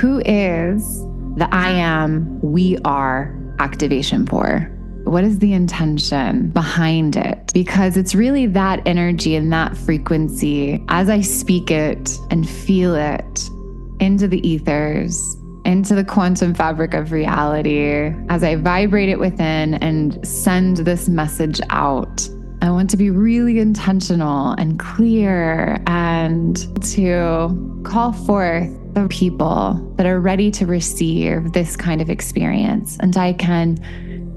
who is the I am, we are activation for? What is the intention behind it? Because it's really that energy and that frequency as I speak it and feel it into the ethers, into the quantum fabric of reality, as I vibrate it within and send this message out. I want to be really intentional and clear and to call forth the people that are ready to receive this kind of experience. And I can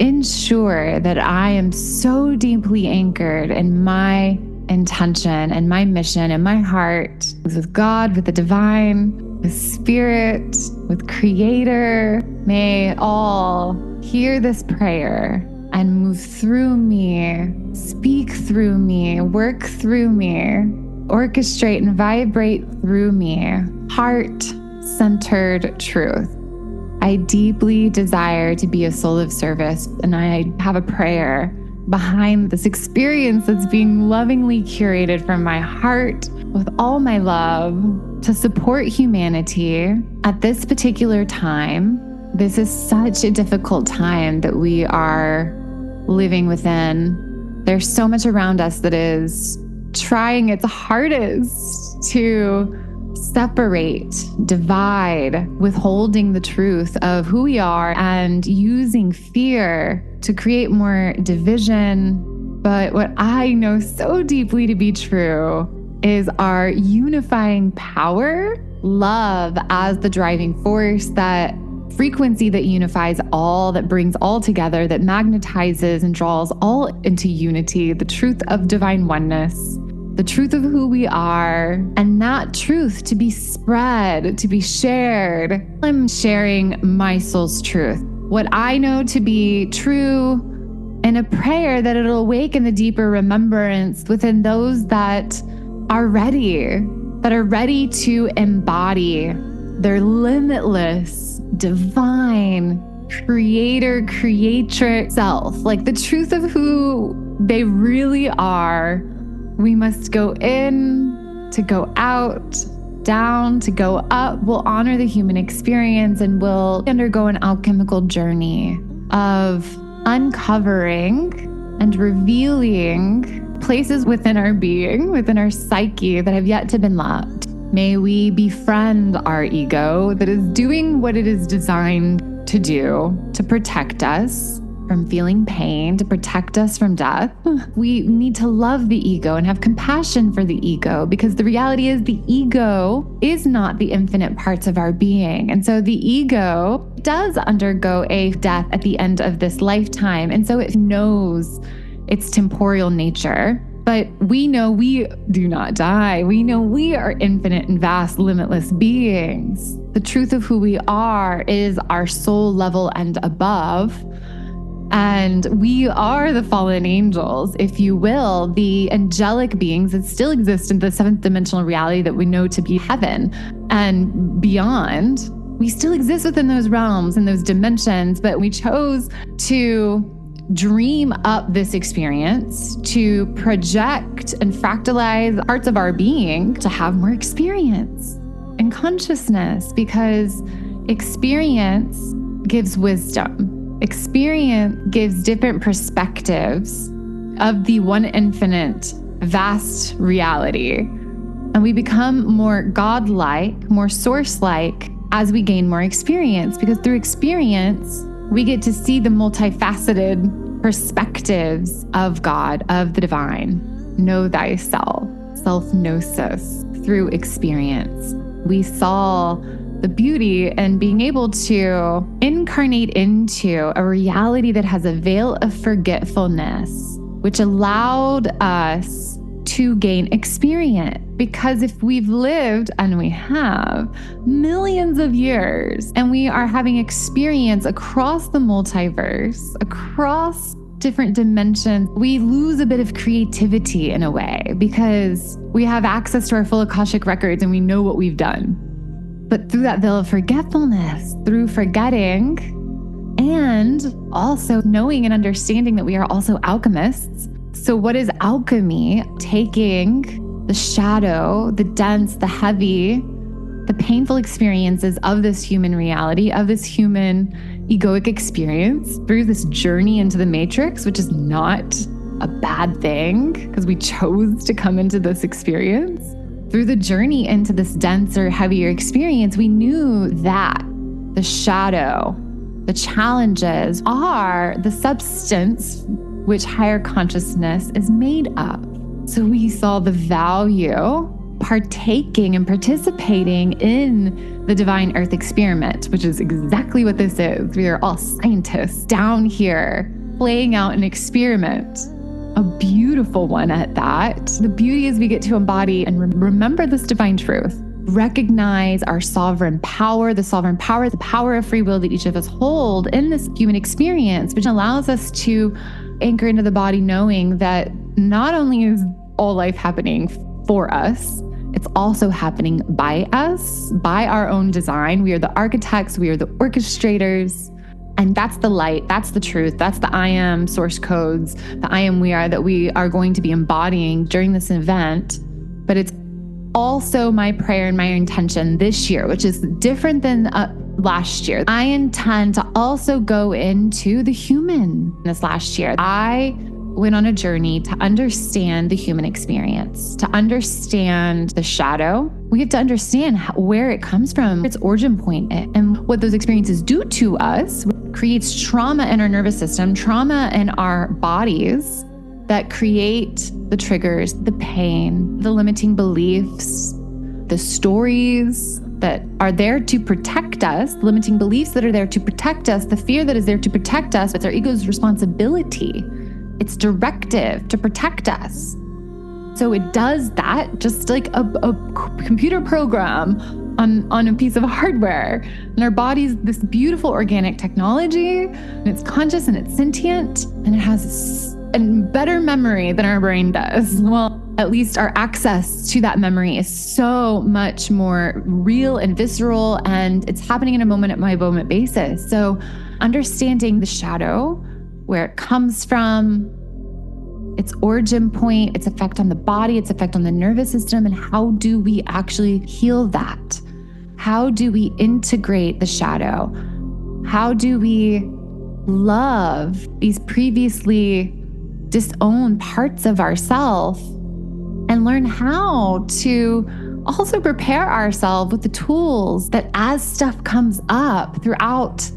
ensure that I am so deeply anchored in my intention and my mission and my heart with God, with the divine, with spirit, with creator. May all hear this prayer and move through me, speak through me, work through me, orchestrate and vibrate through me. Heart-centered truth. I deeply desire to be a soul of service, and I have a prayer behind this experience that's being lovingly curated from my heart with all my love to support humanity at this particular time. This is such a difficult time that we are living within. There's so much around us that is trying its hardest to separate, divide, withholding the truth of who we are and using fear to create more division. But what I know so deeply to be true is our unifying power, love as the driving force, that frequency that unifies all, that brings all together, that magnetizes and draws all into unity, the truth of divine oneness, the truth of who we are, and that truth to be spread, to be shared. I'm sharing my soul's truth, what I know to be true, in a prayer that it'll awaken the deeper remembrance within those that are ready to embody their limitless, divine, creator, creatrix self, like the truth of who they really are. We must go in to go out, down to go up. We'll honor the human experience and we'll undergo an alchemical journey of uncovering and revealing places within our being, within our psyche that have yet to be loved. May we befriend our ego that is doing what it is designed to do, to protect us from feeling pain, to protect us from death. We need to love the ego and have compassion for the ego, because the reality is the ego is not the infinite parts of our being. And so the ego does undergo a death at the end of this lifetime. And so it knows its temporal nature. But we know we do not die. We know we are infinite and vast, limitless beings. The truth of who we are is our soul level and above. And we are the fallen angels, if you will, the angelic beings that still exist in the seventh dimensional reality that we know to be heaven and beyond. We still exist within those realms and those dimensions, but we chose to dream up this experience, to project and fractalize parts of our being to have more experience and consciousness, because experience gives wisdom. Experience gives different perspectives of the one infinite, vast reality. And we become more godlike, more source-like as we gain more experience, because through experience, we get to see the multifaceted perspectives of God, of the divine. Know thyself, self-gnosis through experience. We saw the beauty in being able to incarnate into a reality that has a veil of forgetfulness, which allowed us to gain experience. Because if we've lived, and we have, millions of years, and we are having experience across the multiverse, across different dimensions, we lose a bit of creativity in a way, because we have access to our full Akashic records and we know what we've done. But through that veil of forgetfulness, through forgetting, and also knowing and understanding that we are also alchemists. So what is alchemy? Taking the shadow, the dense, the heavy, the painful experiences of this human reality, of this human egoic experience, through this journey into the matrix, which is not a bad thing because we chose to come into this experience. Through the journey into this denser, heavier experience, we knew that the shadow, the challenges are the substance which higher consciousness is made of. So we saw the value partaking and participating in the divine earth experiment, which is exactly what this is. We are all scientists down here playing out an experiment, a beautiful one at that. The beauty is we get to embody and remember this divine truth, recognize our sovereign power, the power of free will that each of us hold in this human experience, which allows us to anchor into the body, knowing that not only is all life happening for us, it's also happening by us, by our own design. We are the architects, we are the orchestrators, and that's the light, that's the truth, that's the I am source codes, the I am we are that we are going to be embodying during this event. But it's also my prayer and my intention this year, which is different than last year. I intend to also go into the human this last year. I went on a journey to understand the human experience, to understand the shadow. We have to understand where it comes from, its origin point, and what those experiences do to us. It creates trauma in our nervous system, trauma in our bodies that create the triggers, the pain, the limiting beliefs, the stories that are there to protect us, limiting beliefs that are there to protect us, the fear that is there to protect us. It's our ego's responsibility. It's directive to protect us. So it does that just like a computer program on a piece of hardware. And our body's this beautiful organic technology, and it's conscious and it's sentient, and it has a better memory than our brain does. Well, at least our access to that memory is so much more real and visceral, and it's happening in a moment-by-moment basis. So understanding the shadow, where it comes from, its origin point, its effect on the body, its effect on the nervous system, and how do we actually heal that? How do we integrate the shadow? How do we love these previously disowned parts of ourselves and learn how to also prepare ourselves with the tools that as stuff comes up throughout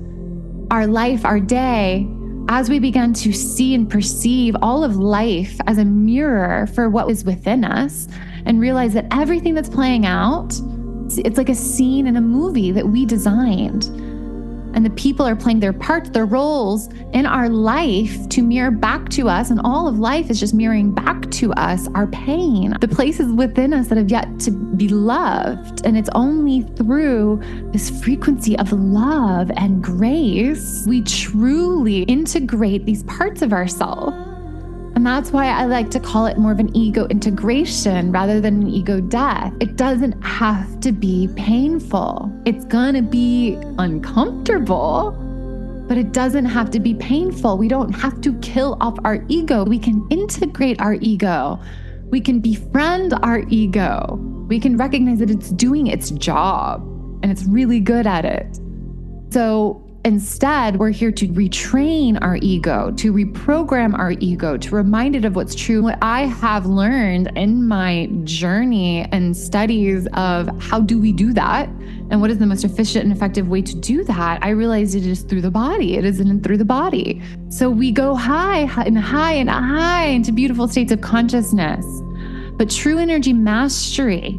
our life, our day, as we begin to see and perceive all of life as a mirror for what is within us, and realize that everything that's playing out, it's like a scene in a movie that we designed. And the people are playing their parts, their roles in our life to mirror back to us. And all of life is just mirroring back to us our pain, the places within us that have yet to be loved. And it's only through this frequency of love and grace we truly integrate these parts of ourselves. And that's why I like to call it more of an ego integration rather than an ego death. It doesn't have to be painful. It's gonna be uncomfortable, but it doesn't have to be painful. We don't have to kill off our ego. We can integrate our ego. We can befriend our ego. We can recognize that it's doing its job and it's really good at it. So instead, we're here to retrain our ego, to reprogram our ego, to remind it of what's true. What I have learned in my journey and studies of how do we do that, and what is the most efficient and effective way to do that, I realized it is through the body. It isn't through the body. So we go high into beautiful states of consciousness. But true energy mastery,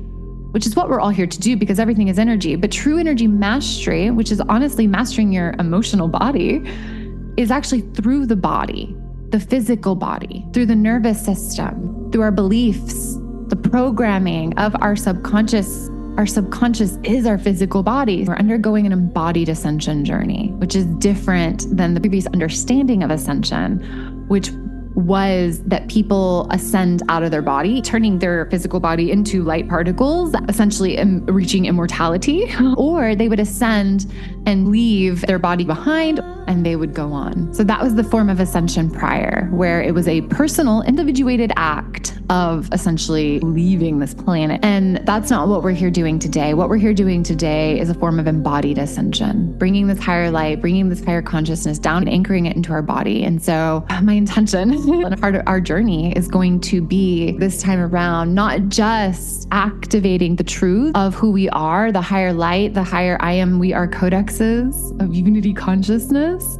which is what we're all here to do because everything is energy. But true energy mastery, which is honestly mastering your emotional body, is actually through the body, the physical body, through the nervous system, through our beliefs, the programming of our subconscious. Our subconscious is our physical body. We're undergoing an embodied ascension journey, which is different than the previous understanding of ascension, which was that people ascend out of their body, turning their physical body into light particles, essentially reaching immortality, or they would ascend and leave their body behind and they would go on. So that was the form of ascension prior, where it was a personal, individuated act of essentially leaving this planet. And that's not what we're here doing today. What we're here doing today is a form of embodied ascension, bringing this higher light, bringing this higher consciousness down and anchoring it into our body. And so my intention and part of our journey is going to be this time around, not just activating the truth of who we are, the higher light, the higher I am, we are codexes of unity consciousness,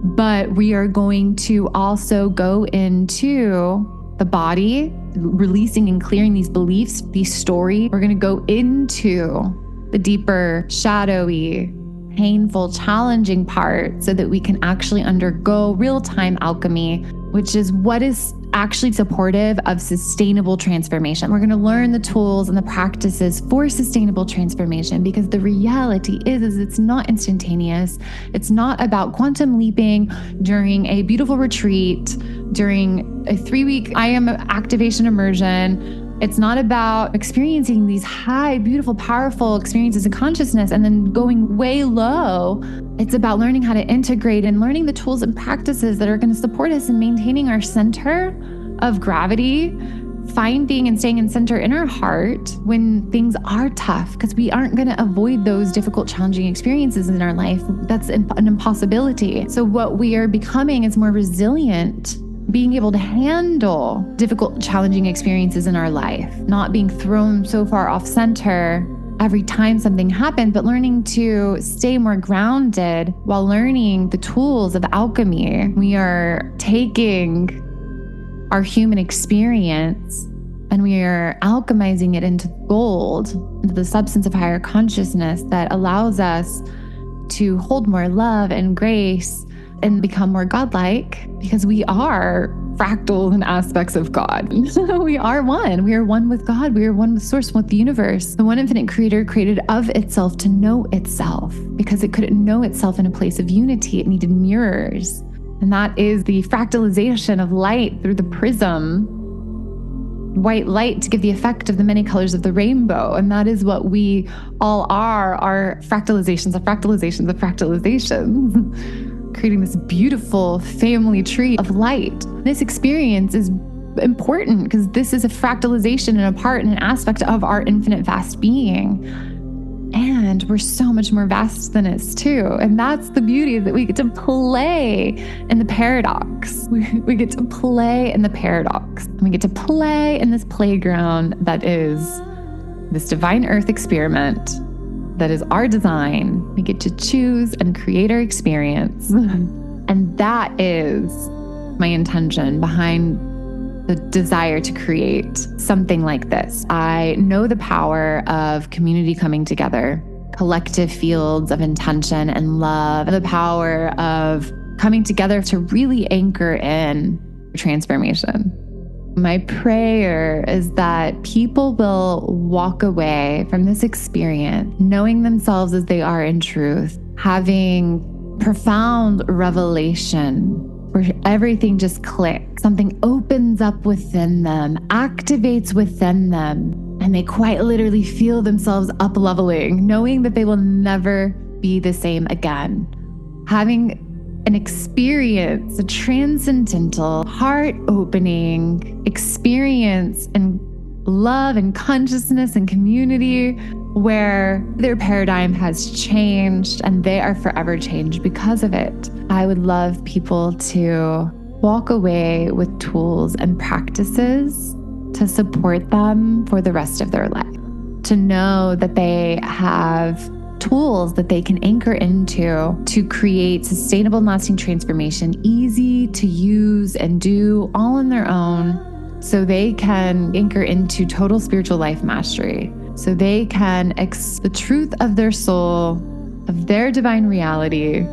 but we are going to also go into the body, releasing and clearing these beliefs, these stories. We're going to go into the deeper, shadowy, painful, challenging part so that we can actually undergo real-time alchemy, which is what is actually supportive of sustainable transformation. We're going to learn the tools and the practices for sustainable transformation, because the reality is it's not instantaneous. It's not about quantum leaping during a beautiful retreat, during a 3-week I am activation immersion. It's not about experiencing these high, beautiful, powerful experiences of consciousness and then going way low. It's about learning how to integrate and learning the tools and practices that are going to support us in maintaining our center of gravity, finding and staying in center in our heart when things are tough, because we aren't going to avoid those difficult, challenging experiences in our life. That's an impossibility. So what we are becoming is more resilient, being able to handle difficult, challenging experiences in our life, not being thrown so far off center every time something happens, but learning to stay more grounded while learning the tools of alchemy. We are taking our human experience and we are alchemizing it into gold, into the substance of higher consciousness that allows us to hold more love and grace and become more godlike, because we are fractals and aspects of God. We are one. We are one with God. We are one with Source, with the universe. The one infinite creator created of itself to know itself, because it couldn't know itself in a place of unity. It needed mirrors. And that is the fractalization of light through the prism, white light to give the effect of the many colors of the rainbow. And that is what we all are, our fractalizations of fractalizations of fractalizations. Creating this beautiful family tree of light. This experience is important because this is a fractalization and a part and an aspect of our infinite vast being. And we're so much more vast than us too. And that's the beauty, that we get to play in the paradox. We get to play in the paradox. And we get to play in this playground that is this divine earth experiment. That is our design. We get to choose and create our experience. And that is my intention behind the desire to create something like this. I know the power of community coming together, collective fields of intention and love, the power of coming together to really anchor in transformation. My prayer is that people will walk away from this experience knowing themselves as they are in truth, having profound revelation where everything just clicks. Something opens up within them, activates within them, and they quite literally feel themselves up-leveling, knowing that they will never be the same again. Having an experience, a transcendental, heart-opening experience and love and consciousness and community where their paradigm has changed and they are forever changed because of it. I would love people to walk away with tools and practices to support them for the rest of their life. To know that they have tools that they can anchor into to create sustainable and lasting transformation, easy to use and do all on their own, so they can anchor into total spiritual life mastery, so they can the truth of their soul, of their divine reality.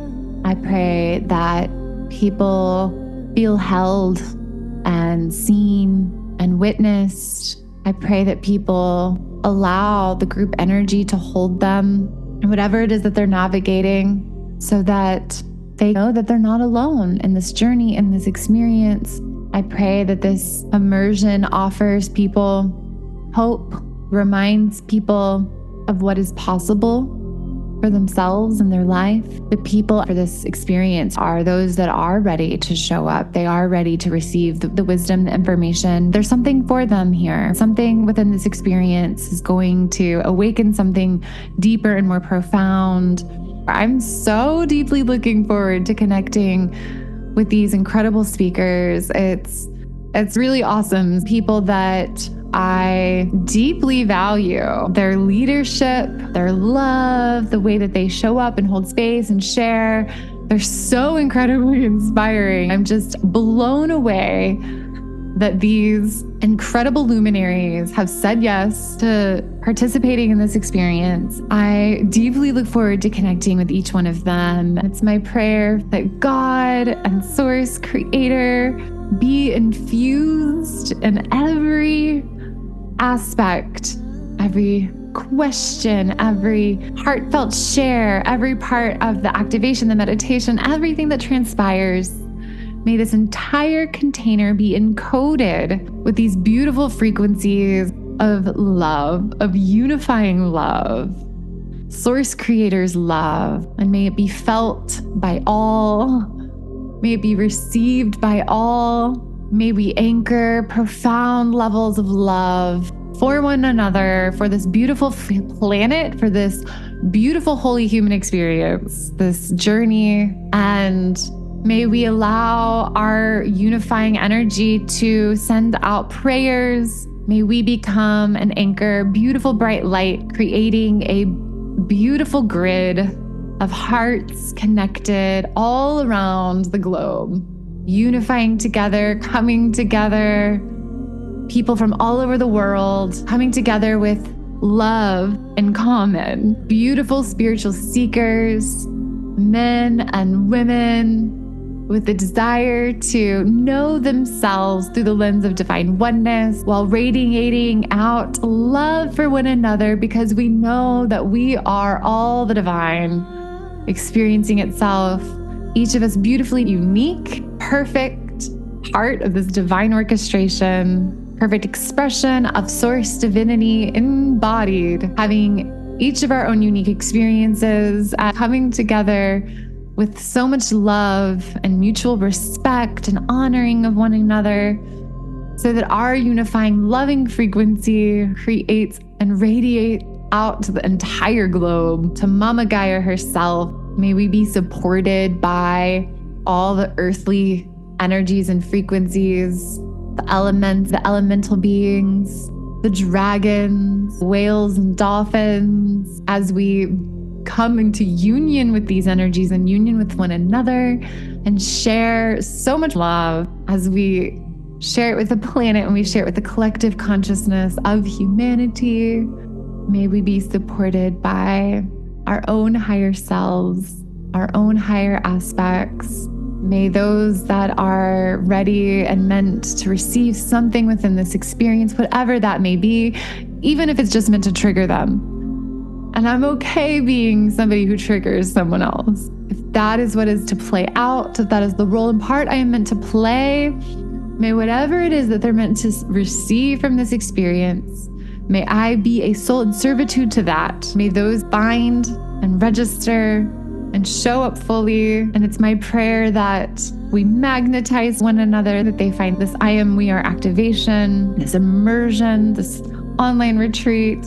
I pray that people feel held and seen and witnessed. I pray that people allow the group energy to hold them, whatever it is that they're navigating, so that they know that they're not alone in this journey, in this experience, I pray that this immersion offers people hope, reminds people of what is possible for themselves and their life. The people for this experience are those that are ready to show up. They are ready to receive the wisdom, the information. There's something for them here. Something within this experience is going to awaken something deeper and more profound. I'm so deeply looking forward to connecting with these incredible speakers. It's really awesome. People that I deeply value their leadership, their love, the way that they show up and hold space and share. They're so incredibly inspiring. I'm just blown away that these incredible luminaries have said yes to participating in this experience. I deeply look forward to connecting with each one of them. It's my prayer that God and Source Creator be infused in every aspect, every question, every heartfelt share, every part of the activation, the meditation, everything that transpires. May this entire container be encoded with these beautiful frequencies of love, of unifying love, Source Creator's love, and may it be felt by all. May it be received by all. May we anchor profound levels of love for one another, for this beautiful planet, for this beautiful holy human experience, this journey. And may we allow our unifying energy to send out prayers. May we become an anchor, beautiful bright light, creating a beautiful grid of hearts connected all around the globe. Unifying together, coming together, people from all over the world coming together with love in common. Beautiful spiritual seekers, men and women with the desire to know themselves through the lens of divine oneness while radiating out love for one another, because we know that we are all the divine experiencing itself. Each of us beautifully unique, perfect part of this divine orchestration, perfect expression of Source divinity embodied, having each of our own unique experiences, coming together with so much love and mutual respect and honoring of one another, so that our unifying loving frequency creates and radiates out to the entire globe, to Mama Gaia herself. May we be supported by all the earthly energies and frequencies, the elements, the elemental beings, the dragons, whales and dolphins, as we come into union with these energies and union with one another and share so much love as we share it with the planet and we share it with the collective consciousness of humanity. May we be supported by our own higher selves, our own higher aspects. May those that are ready and meant to receive something within this experience, whatever that may be, even if it's just meant to trigger them. And I'm okay being somebody who triggers someone else. If that is what is to play out, if that is the role and part I am meant to play, may whatever it is that they're meant to receive from this experience, may I be a soul in servitude to that. May those bind and register and show up fully. And it's my prayer that we magnetize one another, that they find this I am, we are activation, this immersion, this online retreat,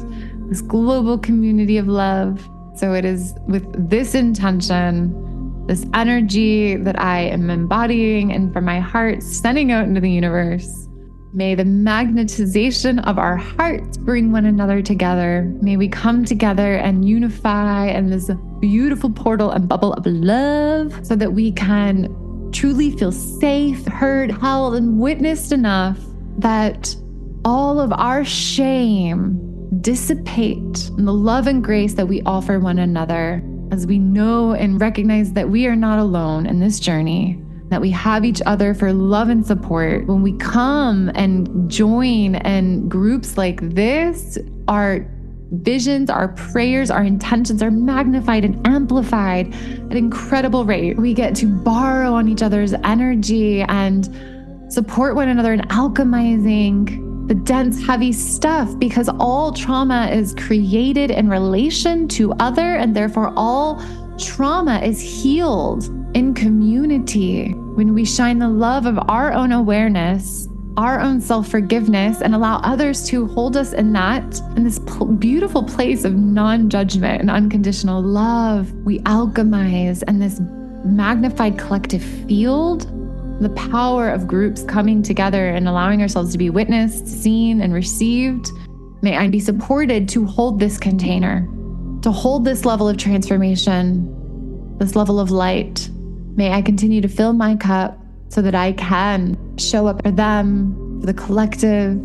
this global community of love. So it is with this intention, this energy that I am embodying and from my heart sending out into the universe. May the magnetization of our hearts bring one another together. May we come together and unify in this beautiful portal and bubble of love, so that we can truly feel safe, heard, held, and witnessed enough that all of our shame dissipate in the love and grace that we offer one another, as we know and recognize that we are not alone in this journey, that we have each other for love and support. When we come and join in groups like this, our visions, our prayers, our intentions are magnified and amplified at an incredible rate. We get to borrow on each other's energy and support one another in alchemizing the dense, heavy stuff, because all trauma is created in relation to other, and therefore all trauma is healed in community when we shine the love of our own awareness, our own self-forgiveness, and allow others to hold us in that, in this beautiful place of non-judgment and unconditional love. We alchemize, and this magnified collective field, the power of groups coming together and allowing ourselves to be witnessed, seen, and received. May I be supported to hold this container, to hold this level of transformation, this level of light. May I continue to fill my cup so that I can show up for them, for the collective,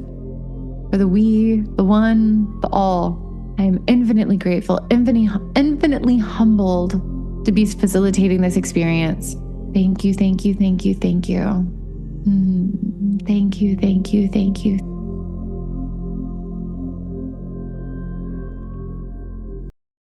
for the we, the one, the all. I am infinitely grateful, infinitely humbled to be facilitating this experience. Thank you, thank you, thank you, thank you. Thank you, thank you, thank you.